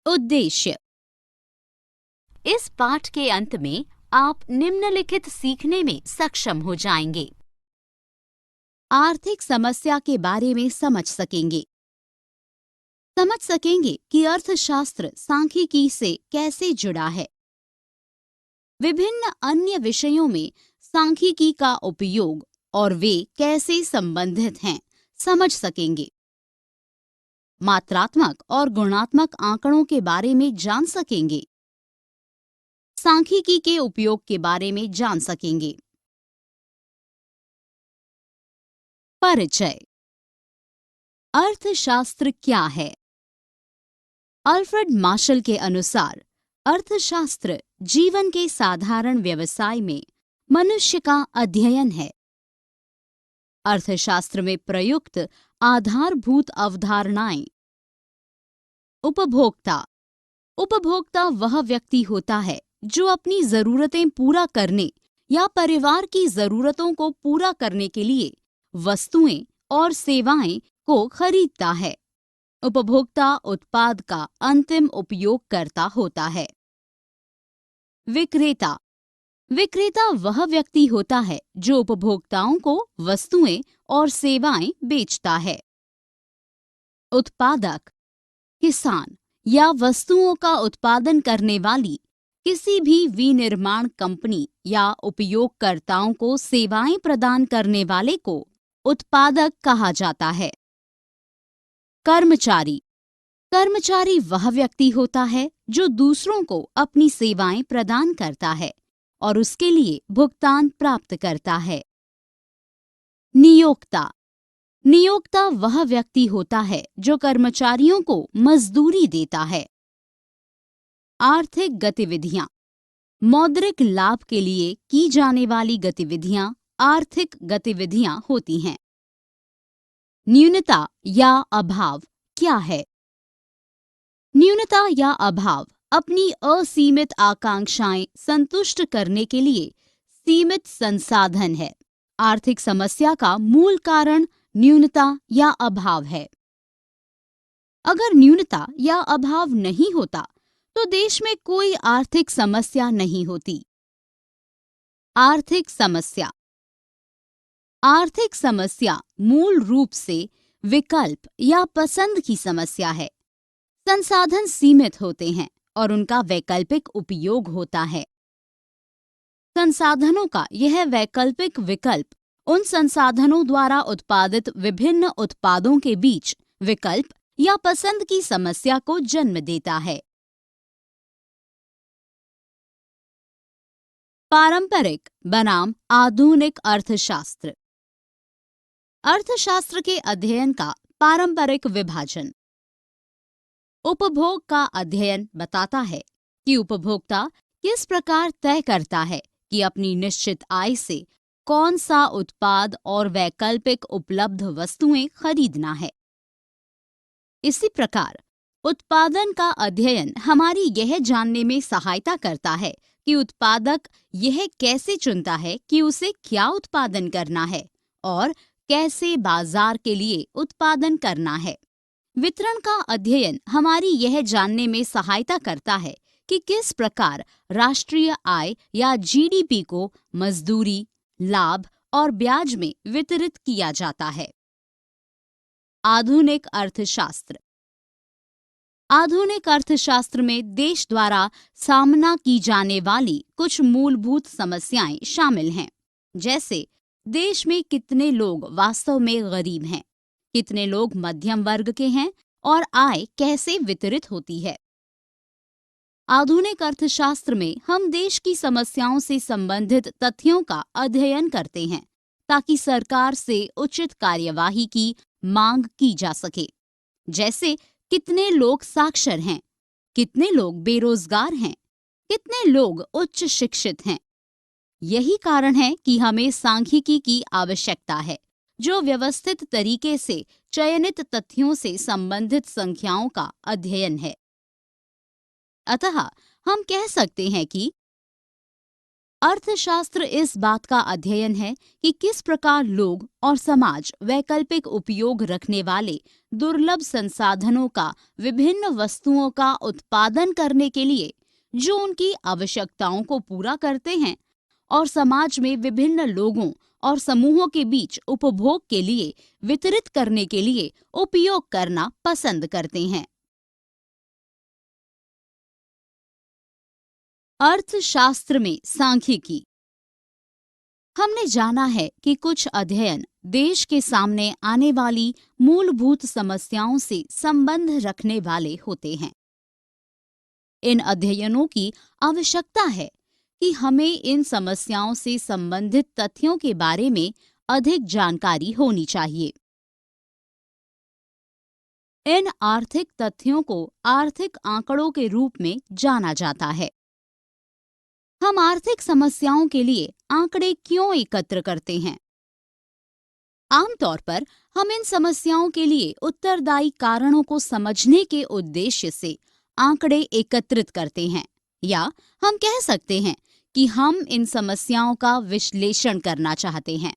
उद्देश्य। इस पाठ के अंत में आप निम्नलिखित सीखने में सक्षम हो जाएंगे। आर्थिक समस्या के बारे में समझ सकेंगे कि अर्थशास्त्र सांख्यिकी से कैसे जुड़ा है। विभिन्न अन्य विषयों में सांख्यिकी का उपयोग और वे कैसे संबंधित हैं समझ सकेंगे। मात्रात्मक और गुणात्मक आंकड़ों के बारे में जान सकेंगे। सांख्यिकी के उपयोग के बारे में जान सकेंगे। परिचय। अर्थशास्त्र क्या है? अल्फ्रेड मार्शल के अनुसार अर्थशास्त्र जीवन के साधारण व्यवसाय में मनुष्य का अध्ययन है। अर्थशास्त्र में प्रयुक्त आधारभूत अवधारणाएं। उपभोक्ता वह व्यक्ति होता है जो अपनी जरूरतें पूरा करने या परिवार की जरूरतों को पूरा करने के लिए वस्तुएं और सेवाएं को खरीदता है। उपभोक्ता उत्पाद का अंतिम उपयोगकर्ता होता है। विक्रेता वह व्यक्ति होता है जो उपभोक्ताओं को वस्तुएं और सेवाएं बेचता है। उत्पादक किसान या वस्तुओं का उत्पादन करने वाली किसी भी विनिर्माण कंपनी या उपयोगकर्ताओं को सेवाएं प्रदान करने वाले को उत्पादक कहा जाता है। कर्मचारी वह व्यक्ति होता है जो दूसरों को अपनी सेवाएं प्रदान करता है और उसके लिए भुगतान प्राप्त करता है। नियोक्ता वह व्यक्ति होता है जो कर्मचारियों को मजदूरी देता है। आर्थिक गतिविधियां। मौद्रिक लाभ के लिए की जाने वाली गतिविधियां आर्थिक गतिविधियां होती हैं। न्यूनता या अभाव क्या है? न्यूनता या अभाव अपनी असीमित आकांक्षाएं संतुष्ट करने के लिए सीमित संसाधन है। आर्थिक समस्या का मूल कारण न्यूनता या अभाव है। अगर न्यूनता या अभाव नहीं होता तो देश में कोई आर्थिक समस्या नहीं होती। आर्थिक समस्या मूल रूप से विकल्प या पसंद की समस्या है। संसाधन सीमित होते हैं और उनका वैकल्पिक उपयोग होता है। संसाधनों का यह वैकल्पिक विकल्प उन संसाधनों द्वारा उत्पादित विभिन्न उत्पादों के बीच विकल्प या पसंद की समस्या को जन्म देता है। पारंपरिक बनाम आधुनिक अर्थशास्त्र। अर्थशास्त्र के अध्ययन का पारंपरिक विभाजन। उपभोग का अध्ययन बताता है कि उपभोक्ता किस प्रकार तय करता है कि अपनी निश्चित आय से कौन सा उत्पाद और वैकल्पिक उपलब्ध वस्तुएं खरीदना है। इसी प्रकार उत्पादन का अध्ययन हमारी यह जानने में सहायता करता है कि उत्पादक यह कैसे चुनता है कि उसे क्या उत्पादन करना है और कैसे बाजार के लिए उत्पादन करना है। वितरण का अध्ययन हमारी यह जानने में सहायता करता है कि किस प्रकार राष्ट्रीय आय या जीडीपी को मजदूरी, लाभ और ब्याज में वितरित किया जाता है। आधुनिक अर्थशास्त्र में देश द्वारा सामना की जाने वाली कुछ मूलभूत समस्याएं शामिल हैं, जैसे देश में कितने लोग वास्तव में गरीब हैं, कितने लोग मध्यम वर्ग के हैं और आय कैसे वितरित होती है। आधुनिक अर्थशास्त्र में हम देश की समस्याओं से संबंधित तथ्यों का अध्ययन करते हैं ताकि सरकार से उचित कार्यवाही की मांग की जा सके, जैसे कितने लोग साक्षर हैं, कितने लोग बेरोजगार हैं, कितने लोग उच्च शिक्षित हैं। यही कारण है कि हमें सांख्यिकी की आवश्यकता है, जो व्यवस्थित तरीके से चयनित तथ्यों से संबंधित संख्याओं का अध्ययन है। अतः हम कह सकते हैं कि अर्थशास्त्र इस बात का अध्ययन है कि किस प्रकार लोग और समाज वैकल्पिक उपयोग रखने वाले दुर्लभ संसाधनों का विभिन्न वस्तुओं का उत्पादन करने के लिए जो उनकी आवश्यकताओं को पूरा करते हैं और समाज में विभिन्न लोगों और समूहों के बीच उपभोग के लिए वितरित करने के लिए उपयोग करना पसंद करते हैं। अर्थशास्त्र में सांख्यिकी। हमने जाना है कि कुछ अध्ययन देश के सामने आने वाली मूलभूत समस्याओं से संबंध रखने वाले होते हैं। इन अध्ययनों की आवश्यकता है कि हमें इन समस्याओं से संबंधित तथ्यों के बारे में अधिक जानकारी होनी चाहिए। इन आर्थिक तथ्यों को आर्थिक आंकड़ों के रूप में जाना जाता है। हम आर्थिक समस्याओं के लिए आंकड़े क्यों एकत्र करते हैं? आमतौर पर हम इन समस्याओं के लिए उत्तरदायी कारणों को समझने के उद्देश्य से आंकड़े एकत्रित करते हैं, या हम कह सकते हैं कि हम इन समस्याओं का विश्लेषण करना चाहते हैं।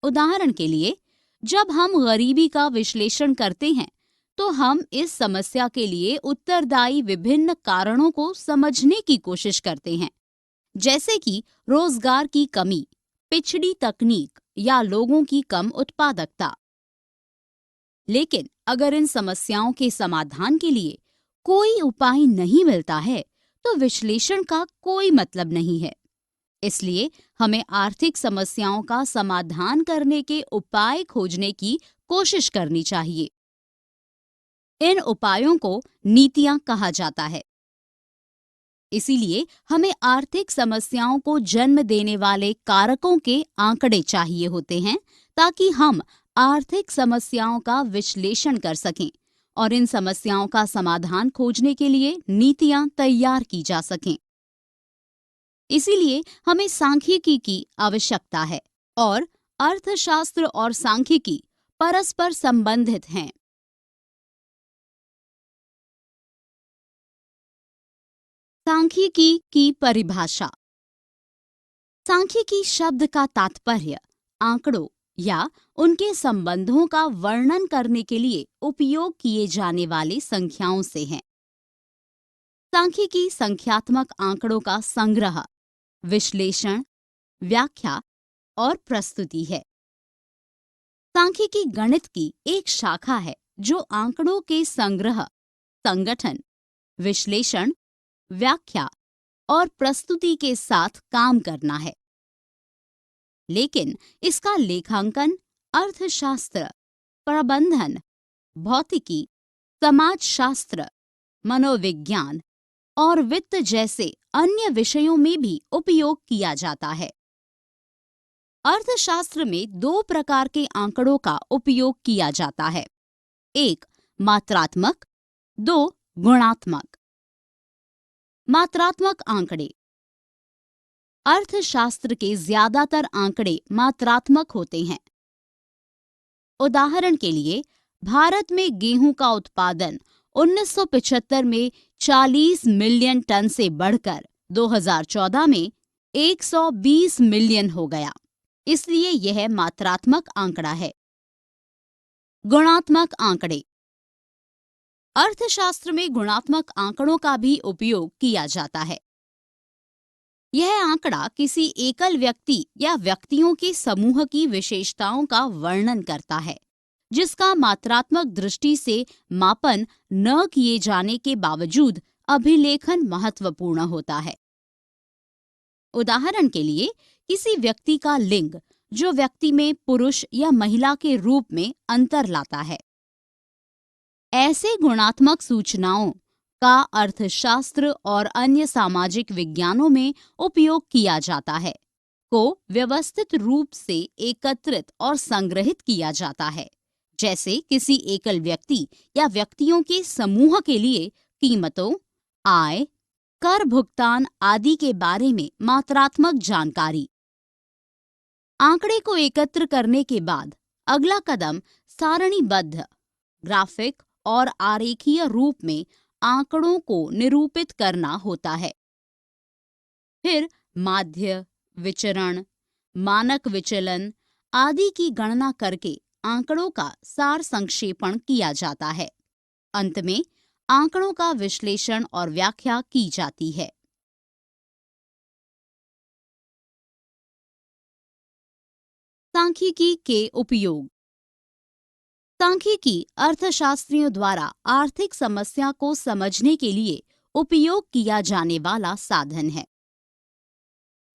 उदाहरण के लिए, जब हम गरीबी का विश्लेषण करते हैं तो हम इस समस्या के लिए उत्तरदायी विभिन्न कारणों को समझने की कोशिश करते हैं, जैसे कि रोजगार की कमी, पिछड़ी तकनीक या लोगों की कम उत्पादकता। लेकिन अगर इन समस्याओं के समाधान के लिए कोई उपाय नहीं मिलता है तो विश्लेषण का कोई मतलब नहीं है। इसलिए हमें आर्थिक समस्याओं का समाधान करने के उपाय खोजने की कोशिश करनी चाहिए। इन उपायों को नीतियां कहा जाता है। इसीलिए हमें आर्थिक समस्याओं को जन्म देने वाले कारकों के आंकड़े चाहिए होते हैं, ताकि हम आर्थिक समस्याओं का विश्लेषण कर सकें और इन समस्याओं का समाधान खोजने के लिए नीतियां तैयार की जा सकें। इसीलिए हमें सांख्यिकी की आवश्यकता है और अर्थशास्त्र और सांख्यिकी परस्पर संबंधित हैं। सांख्यिकी की परिभाषा। सांख्यिकी शब्द का तात्पर्य आंकड़ों या उनके संबंधों का वर्णन करने के लिए उपयोग किए जाने वाली संख्याओं से है। सांख्यिकी संख्यात्मक आंकड़ों का संग्रह, विश्लेषण, व्याख्या और प्रस्तुति है। सांख्यिकी गणित की एक शाखा है जो आंकड़ों के संग्रह, संगठन, विश्लेषण, व्याख्या और प्रस्तुति के साथ काम करना है। लेकिन इसका लेखांकन, अर्थशास्त्र, प्रबंधन, भौतिकी, समाजशास्त्र, मनोविज्ञान और वित्त जैसे अन्य विषयों में भी उपयोग किया जाता है। अर्थशास्त्र में दो प्रकार के आंकड़ों का उपयोग किया जाता है, एक मात्रात्मक, दो गुणात्मक। मात्रात्मक आंकड़े। अर्थशास्त्र के ज्यादातर आंकड़े मात्रात्मक होते हैं। उदाहरण के लिए, भारत में गेहूं का उत्पादन 1975 में 40 मिलियन टन से बढ़कर 2014 में 120 मिलियन हो गया, इसलिए यह मात्रात्मक आंकड़ा है। गुणात्मक आंकड़े। अर्थशास्त्र में गुणात्मक आंकड़ों का भी उपयोग किया जाता है। यह आंकड़ा किसी एकल व्यक्ति या व्यक्तियों के समूह की विशेषताओं का वर्णन करता है, जिसका मात्रात्मक दृष्टि से मापन न किए जाने के बावजूद अभिलेखन महत्वपूर्ण होता है। उदाहरण के लिए, किसी व्यक्ति का लिंग जो व्यक्ति में पुरुष या महिला के रूप में अंतर लाता है। ऐसे गुणात्मक सूचनाओं का अर्थशास्त्र और अन्य सामाजिक विज्ञानों में उपयोग किया जाता है, को व्यवस्थित रूप से एकत्रित और संग्रहित किया जाता है, जैसे किसी एकल व्यक्ति या व्यक्तियों के समूह के लिए कीमतों, आय, कर भुगतान आदि के बारे में मात्रात्मक जानकारी। आंकड़े को एकत्र करने के बाद अगला कदम सारणीबद्ध, ग्राफिक और आरेखीय रूप में आंकड़ों को निरूपित करना होता है। फिर माध्य, विचरण, मानक विचलन आदि की गणना करके आंकड़ों का सार संक्षेपण किया जाता है। अंत में आंकड़ों का विश्लेषण और व्याख्या की जाती है। सांख्यिकी के उपयोग। सांख्यिकी अर्थशास्त्रियों द्वारा आर्थिक समस्या को समझने के लिए उपयोग किया जाने वाला साधन है।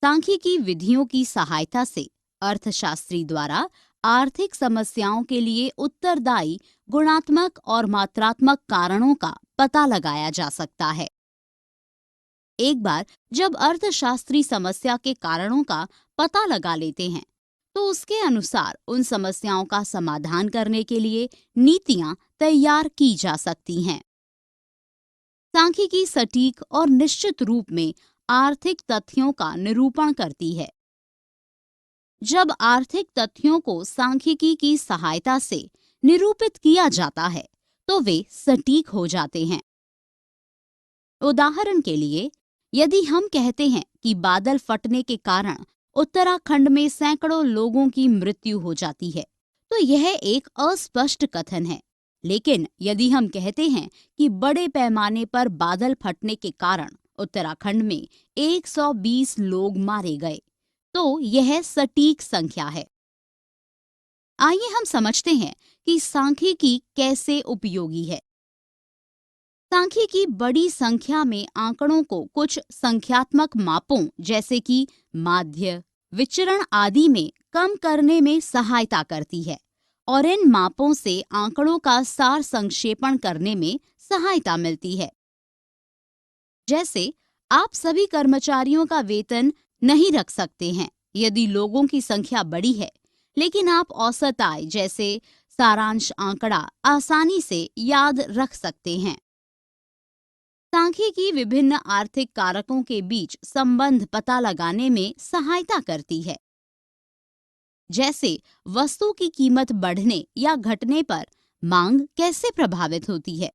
सांख्यिकी विधियों की सहायता से अर्थशास्त्री द्वारा आर्थिक समस्याओं के लिए उत्तरदायी गुणात्मक और मात्रात्मक कारणों का पता लगाया जा सकता है। एक बार जब अर्थशास्त्री समस्या के कारणों का पता लगा लेते हैं, तो उसके अनुसार उन समस्याओं का समाधान करने के लिए नीतियां तैयार की जा सकती हैं। सांख्यिकी सटीक और निश्चित रूप में आर्थिक तथ्यों का निरूपण करती है। जब आर्थिक तथ्यों को सांख्यिकी की सहायता से निरूपित किया जाता है, तो वे सटीक हो जाते हैं। उदाहरण के लिए, यदि हम कहते हैं कि बादल फटने के कारण उत्तराखंड में सैकड़ों लोगों की मृत्यु हो जाती है, तो यह एक अस्पष्ट कथन है। लेकिन यदि हम कहते हैं कि बड़े पैमाने पर बादल फटने के कारण उत्तराखंड में 120 लोग मारे गए, तो यह सटीक संख्या है। आइए हम समझते हैं कि सांख्यिकी कैसे उपयोगी है। सांख्यिकी बड़ी संख्या में आंकड़ों को कुछ संख्यात्मक मापों जैसे कि माध्य, विचरण आदि में कम करने में सहायता करती है और इन मापों से आंकड़ों का सार संक्षेपण करने में सहायता मिलती है। जैसे आप सभी कर्मचारियों का वेतन नहीं रख सकते हैं यदि लोगों की संख्या बड़ी है, लेकिन आप औसत आय जैसे सारांश आंकड़ा आसानी से याद रख सकते हैं। सांख्यिकी विभिन्न आर्थिक कारकों के बीच संबंध पता लगाने में सहायता करती है। जैसे वस्तु की कीमत बढ़ने या घटने पर मांग कैसे प्रभावित होती है।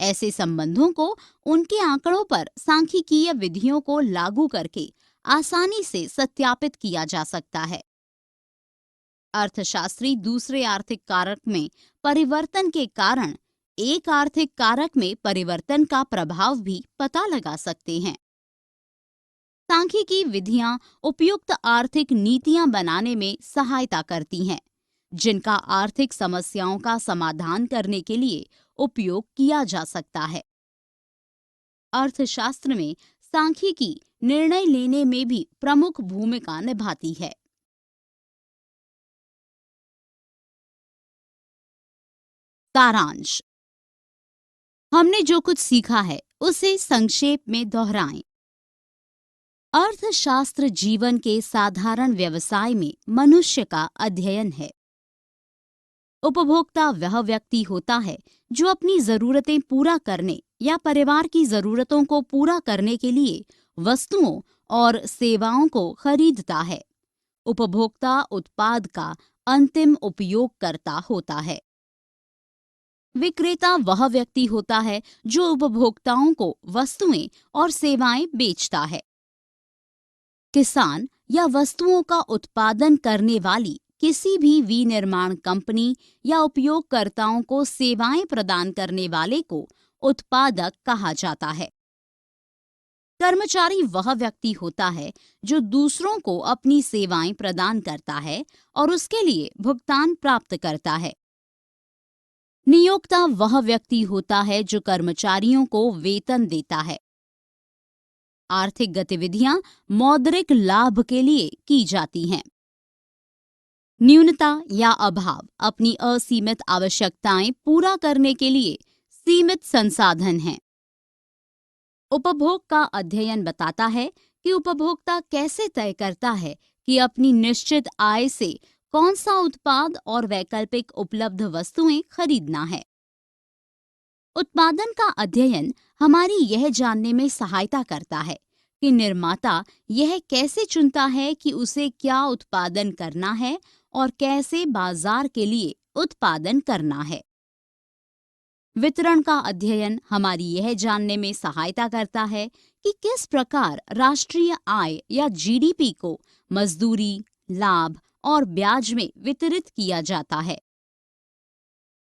ऐसे संबंधों को उनके आंकड़ों पर सांख्यिकीय विधियों को लागू करके आसानी से सत्यापित किया जा सकता है। अर्थशास्त्री दूसरे आर्थिक कारक में परिवर्तन के कारण एक आर्थिक कारक में परिवर्तन का प्रभाव भी पता लगा सकते हैं। सांख्यिकी विधियां उपयुक्त आर्थिक नीतियां बनाने में सहायता करती हैं, जिनका आर्थिक समस्याओं का समाधान करने के लिए उपयोग किया जा सकता है। अर्थशास्त्र में सांख्यिकी निर्णय लेने में भी प्रमुख भूमिका निभाती है। सारांश। हमने जो कुछ सीखा है उसे संक्षेप में दोहराएं। अर्थशास्त्र जीवन के साधारण व्यवसाय में मनुष्य का अध्ययन है। उपभोक्ता वह व्यक्ति होता है जो अपनी जरूरतें पूरा करने या परिवार की जरूरतों को पूरा करने के लिए वस्तुओं और सेवाओं को खरीदता है। उपभोक्ता उत्पाद का अंतिम उपयोगकर्ता होता है। विक्रेता वह व्यक्ति होता है जो उपभोक्ताओं को वस्तुएं और सेवाएं बेचता है। किसान या वस्तुओं का उत्पादन करने वाली किसी भी विनिर्माण कंपनी या उपयोगकर्ताओं को सेवाएं प्रदान करने वाले को उत्पादक कहा जाता है। कर्मचारी वह व्यक्ति होता है जो दूसरों को अपनी सेवाएं प्रदान करता है और उसके लिए भुगतान प्राप्त करता है। नियोक्ता वह व्यक्ति होता है जो कर्मचारियों को वेतन देता है। आर्थिक गतिविधियां मौद्रिक लाभ के लिए की जाती हैं। न्यूनता या अभाव अपनी असीमित आवश्यकताएं पूरा करने के लिए सीमित संसाधन हैं। उपभोग का अध्ययन बताता है कि उपभोक्ता कैसे तय करता है कि अपनी निश्चित आय से कौन सा उत्पाद और वैकल्पिक उपलब्ध वस्तुएं खरीदना है। उत्पादन का अध्ययन हमारी यह जानने में सहायता करता है कि निर्माता यह कैसे चुनता है कि उसे क्या उत्पादन करना है और कैसे बाजार के लिए उत्पादन करना है। वितरण का अध्ययन हमारी यह जानने में सहायता करता है कि किस प्रकार राष्ट्रीय आय या जीडीपी को मजदूरी, लाभ और ब्याज में वितरित किया जाता है।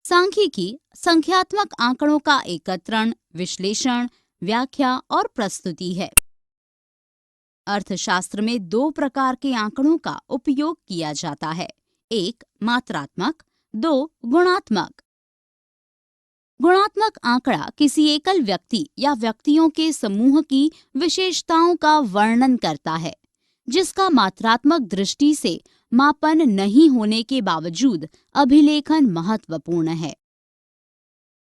सांख्यिकी संख्यात्मक आंकड़ों का एकत्रण, विश्लेषण, व्याख्या और प्रस्तुति है। अर्थशास्त्र में दो प्रकार के आंकड़ों का उपयोग किया जाता है, एक मात्रात्मक, दो गुणात्मक। गुणात्मक आंकड़ा किसी एकल व्यक्ति या व्यक्तियों के समूह की विशेषताओं का वर्णन करता है, जिसका मात्रात्मक दृष्टि से मापन नहीं होने के बावजूद अभिलेखन महत्वपूर्ण है।